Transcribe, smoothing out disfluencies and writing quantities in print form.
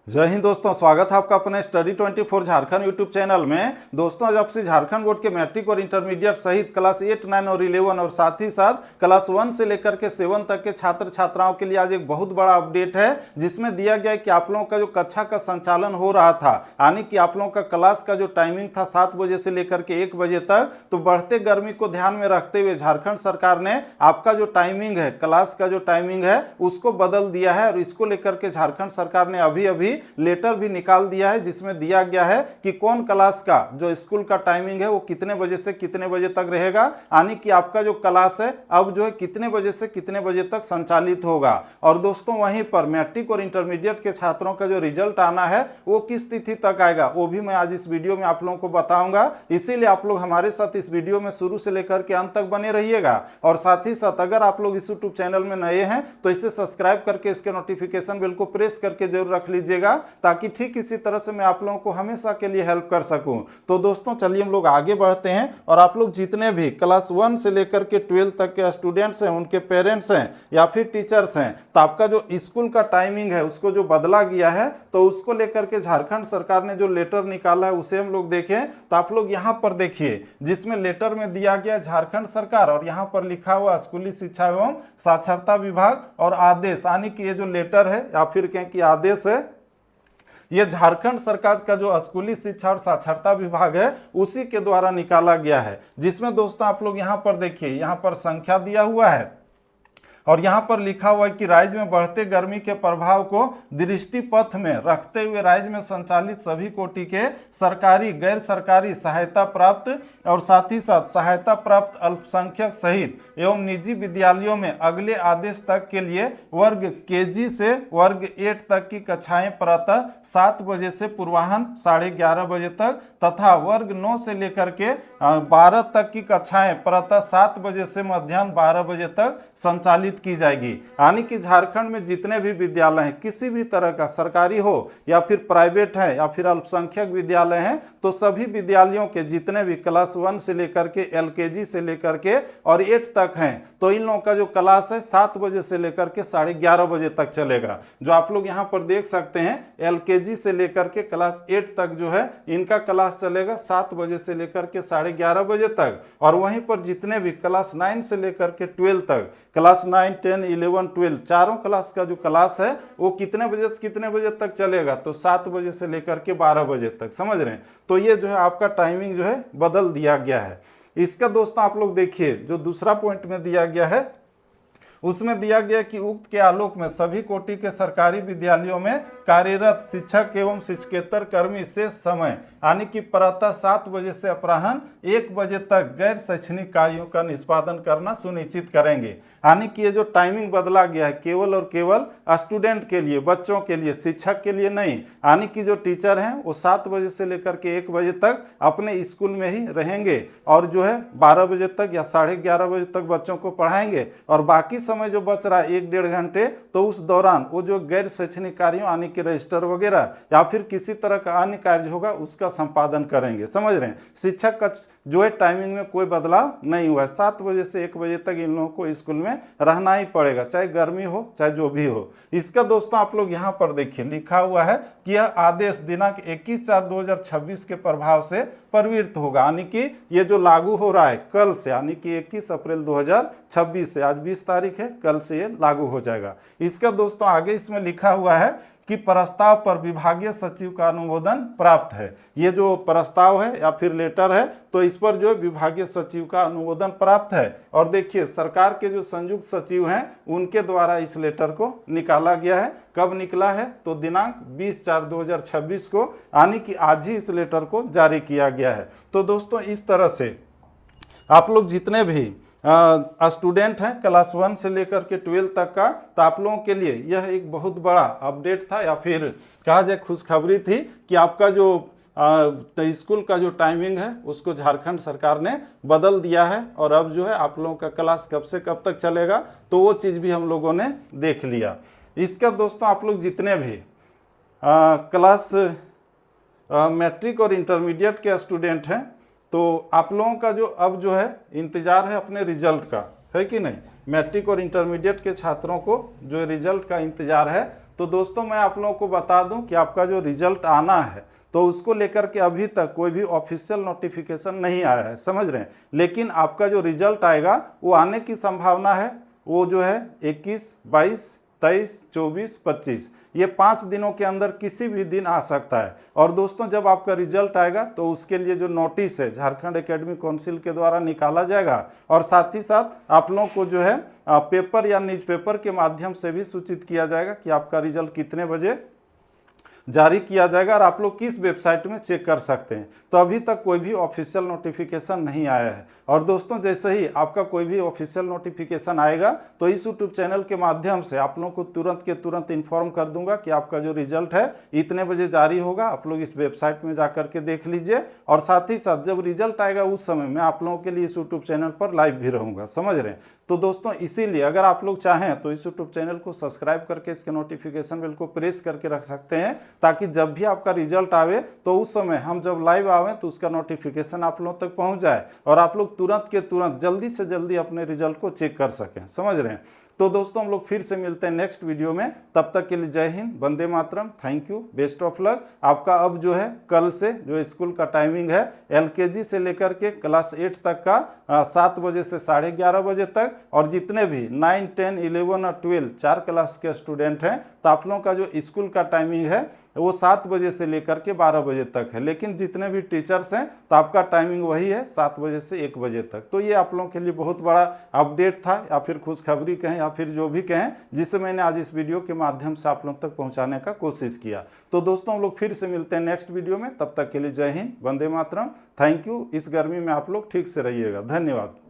जय हिंद दोस्तों, स्वागत है आपका अपने स्टडी 24 झारखंड यूट्यूब चैनल में। दोस्तों आज आपसे झारखंड बोर्ड के मैट्रिक और इंटरमीडिएट सहित क्लास 8, 9 और 11 और साथ ही साथ क्लास 1 से लेकर के 7 तक के छात्र छात्राओं के लिए आज एक बहुत बड़ा अपडेट है, जिसमें दिया गया है कि आप लोगों का जो कक्षा का संचालन हो रहा था, यानी कि आप लोगों का क्लास का जो टाइमिंग था 7 बजे से लेकर के 1 बजे तक, तो बढ़ते गर्मी को ध्यान में रखते हुए झारखंड सरकार ने आपका जो टाइमिंग है, क्लास का जो टाइमिंग है उसको बदल दिया है। और इसको लेकर के झारखंड सरकार ने अभी अभी लेटर भी निकाल दिया है, जिसमें दिया गया है कि कौन क्लास का जो स्कूल का टाइमिंग है वो कितने बजे से कितने बजे तक रहेगा, यानी कि आपका जो क्लास है अब जो है कितने बजे से कितने बजे तक संचालित होगा। और दोस्तों वहीं पर मैट्रिक और इंटरमीडिएट के छात्रों का जो रिजल्ट आना है वो किस तिथि तक आएगा वो भी मैं आज इस वीडियो में आप लोगों को बताऊंगा। इसीलिए आप लोग हमारे साथ इस वीडियो में शुरू से लेकर के अंत तक बने रहिएगा। और साथ ही साथ अगर आप लोग इस यूट्यूब चैनल में नए हैं तो इसे सब्सक्राइब करके इसके नोटिफिकेशन बेल को प्रेस करके जरूर रख लीजिएगा, ताकि ठीक इसी तरह से मैं आप लोगों को हमेशा के लिए हेल्प कर सकूं। तो दोस्तों चलिए हम लोग आगे बढ़ते हैं। और आप लोग जितने भी क्लास 1 से लेकर के 12 तक के स्टूडेंट्स हैं, उनके पेरेंट्स हैं या फिर टीचर्स हैं, तो आपका जो स्कूल का टाइमिंग है उसको जो बदला गया है, तो उसको लेकर के झारखंड सरकार ने जो लेटर निकाला है उसे हम लोग देखें। तो आप लोग यहाँ पर देखिए, जिसमें लेटर में दिया गया झारखंड सरकार और यहाँ पर लिखा हुआ स्कूली शिक्षा एवं साक्षरता विभाग और आदेश, यानी कि ये जो लेटर है या फिर कहें कि आदेश है, ये झारखंड सरकार का जो स्कूली शिक्षा और साक्षरता विभाग है उसी के द्वारा निकाला गया है। जिसमें दोस्तों आप लोग यहाँ पर देखिए, यहाँ पर संख्या दिया हुआ है और यहाँ पर लिखा हुआ है कि राज्य में बढ़ते गर्मी के प्रभाव को दृष्टि पथ में रखते हुए राज्य में संचालित सभी कोटि के सरकारी, गैर सरकारी, सहायता प्राप्त और साथ ही साथ सहायता प्राप्त अल्पसंख्यक सहित एवं निजी विद्यालयों में अगले आदेश तक के लिए वर्ग केजी से वर्ग 8 तक की कक्षाएं प्रातः 7 बजे से पूर्वाह्न 11:30 बजे तक तथा वर्ग 9 से लेकर के 12 तक की कक्षाएं प्रातः 7 बजे से मध्याह्न 12 बजे तक संचालित की जाएगी। यानी कि झारखंड में जितने भी विद्यालय हैं, किसी भी तरह का सरकारी हो या फिर प्राइवेट है या फिर अल्पसंख्यक विद्यालय हैं, तो सभी विद्यालयों के जितने भी क्लास 1 से लेकर के एलकेजी से लेकर के और 8 तक हैं, तो इन लोगों का जो क्लास है 7 बजे से लेकर के 11:30 बजे तक चलेगा। जो आप लोग यहाँ पर देख सकते हैं, एलकेजी से लेकर के क्लास 8 तक जो है इनका क्लास चलेगा 7 बजे से लेकर के 11:30 बजे तक। और वहीं पर जितने भी क्लास 9 से लेकर के 12 तक, क्लास 9, 10, 11, 12 चारों क्लास का जो क्लास है वो कितने बजे से कितने बजे तक चलेगा, तो 7 बजे से लेकर के 12 बजे तक। समझ रहे हैं? तो ये जो है आपका टाइमिंग जो है बदल दिया गया है। इसका दोस्तों आप लोग देखिए, जो दूसरा पॉइंट में दिया गया है उसमें दिया गया कि उक्त के आलोक में सभी कोटि के सरकारी विद्यालयों में कार्यरत शिक्षक एवं शिक्षकेतर कर्मी शेष समय, यानी कि प्रातः 7 बजे से अपराह्न 1 बजे तक गैर शैक्षणिक कार्यों का निष्पादन करना सुनिश्चित करेंगे। यानी कि ये जो टाइमिंग बदला गया है केवल और केवल स्टूडेंट के लिए, बच्चों के लिए, शिक्षक के लिए नहीं। यानी कि जो टीचर हैं वो 7 बजे से लेकर के 1 बजे तक अपने स्कूल में ही रहेंगे और जो है 12 बजे तक या 11:30 बजे तक बच्चों को पढ़ाएंगे। और बाकी समय जो बच रहा है 1-1.5 घंटे, तो उस दौरान वो जो गैर शैक्षणिक कार्यों यानी कि रजिस्टर वगैरह या फिर किसी तरह का अन्य कार्य होगा उसका संपादन करेंगे। समझ रहे हैं? शिक्षक का जो है टाइमिंग में कोई बदलाव नहीं हुआ है। 7 बजे से 1 बजे तक इन लोगों को स्कूल में रहना ही पड़ेगा, चाहे गर्मी हो चाहे जो भी हो। इसका दोस्तों आप लोग यहाँ पर देखिए, लिखा हुआ है कि यह आदेश दिनांक 21/4/2026 के प्रभाव से प्रवृत्त होगा, यानी कि ये जो लागू हो रहा है कल से, यानी कि 21 अप्रैल 2026 से, आज 20 तारीख है, कल से ये लागू हो जाएगा। इसका दोस्तों आगे इसमें लिखा हुआ है कि प्रस्ताव पर विभागीय सचिव का अनुमोदन प्राप्त है। ये जो प्रस्ताव है या फिर लेटर है, तो इस पर जो विभागीय सचिव का अनुमोदन प्राप्त है। और देखिए सरकार के जो संयुक्त सचिव हैं उनके द्वारा इस लेटर को निकाला गया है। कब निकला है? तो दिनांक 20/4/2026 को, यानी कि आज ही इस लेटर को जारी किया गया है। तो दोस्तों इस तरह से आप लोग जितने भी स्टूडेंट हैं क्लास 1 से लेकर के 12 तक का, तो आप लोगों के लिए यह एक बहुत बड़ा अपडेट था या फिर कहा जाए खुशखबरी थी कि आपका जो स्कूल का जो टाइमिंग है उसको झारखंड सरकार ने बदल दिया है। और अब जो है आप लोगों का क्लास कब से कब तक चलेगा, तो वो चीज़ भी हम लोगों ने देख लिया। इसका दोस्तों आप लोग जितने भी क्लास मैट्रिक और इंटरमीडिएट के स्टूडेंट हैं, तो आप लोगों का जो अब जो है इंतज़ार है अपने रिजल्ट का, है कि नहीं? मैट्रिक और इंटरमीडिएट के छात्रों को जो रिजल्ट का इंतज़ार है, तो दोस्तों मैं आप लोगों को बता दूं कि आपका जो रिजल्ट आना है तो उसको लेकर के अभी तक कोई भी ऑफिशियल नोटिफिकेशन नहीं आया है, समझ रहे हैं। लेकिन आपका जो रिजल्ट आएगा वो आने की संभावना है, वो जो है 21, 22, 23, 24, 25, ये 5 दिनों के अंदर किसी भी दिन आ सकता है। और दोस्तों जब आपका रिजल्ट आएगा तो उसके लिए जो नोटिस है झारखंड एकेडमिक काउंसिल के द्वारा निकाला जाएगा, और साथ ही साथ आप लोगों को जो है पेपर या न्यूज़पेपर के माध्यम से भी सूचित किया जाएगा कि आपका रिजल्ट कितने बजे जारी किया जाएगा और आप लोग किस वेबसाइट में चेक कर सकते हैं। तो अभी तक कोई भी ऑफिशियल नोटिफिकेशन नहीं आया है। और दोस्तों जैसे ही आपका कोई भी ऑफिशियल नोटिफिकेशन आएगा तो इस यूट्यूब चैनल के माध्यम से आप लोगों को तुरंत के तुरंत इन्फॉर्म कर दूंगा कि आपका जो रिजल्ट है इतने बजे जारी होगा। आप लोग इस वेबसाइट में जा करके देख लीजिए, और साथ ही साथ जब रिजल्ट आएगा उस समय मैं आप लोगों के लिए इस यूट्यूब चैनल पर लाइव भी रहूँगा, समझ रहे हैं। तो दोस्तों इसीलिए अगर आप लोग चाहें तो इस यूट्यूब चैनल को सब्सक्राइब करके इसके नोटिफिकेशन बेल को प्रेस करके रख सकते हैं, ताकि जब भी आपका रिजल्ट आवे तो उस समय हम जब लाइव आवे तो उसका नोटिफिकेशन आप लोगों तक पहुंच जाए और आप लोग तुरंत के तुरंत जल्दी से जल्दी अपने रिजल्ट को चेक कर सकें, समझ रहे हैं। तो दोस्तों हम लोग फिर से मिलते हैं नेक्स्ट वीडियो में, तब तक के लिए जय हिंद, वंदे मातरम, thank you, best of luck. आपका अब जो है कल से जो स्कूल का टाइमिंग है एलकेजी से लेकर के क्लास 8 तक का 7 बजे से 11:30 बजे तक, और जितने भी 9, 10, 11 और 12 4 क्लास के स्टूडेंट हैं तो आप लोगों का जो स्कूल का टाइमिंग है वो 7 बजे से लेकर के 12 बजे तक है। लेकिन जितने भी टीचर्स हैं तो आपका टाइमिंग वही है 7 बजे से 1 बजे तक। तो ये आप लोगों के लिए बहुत बड़ा अपडेट था, या फिर खुशखबरी कहें या फिर जो भी कहें, जिसे मैंने आज इस वीडियो के माध्यम से आप लोग तक पहुंचाने का कोशिश किया। तो दोस्तों हम लोग फिर से मिलते हैं नेक्स्ट वीडियो में, तब तक के लिए जय हिंद, वंदे मातरम, थैंक यू। इस गर्मी में आप लोग ठीक से रहिएगा, धन्यवाद।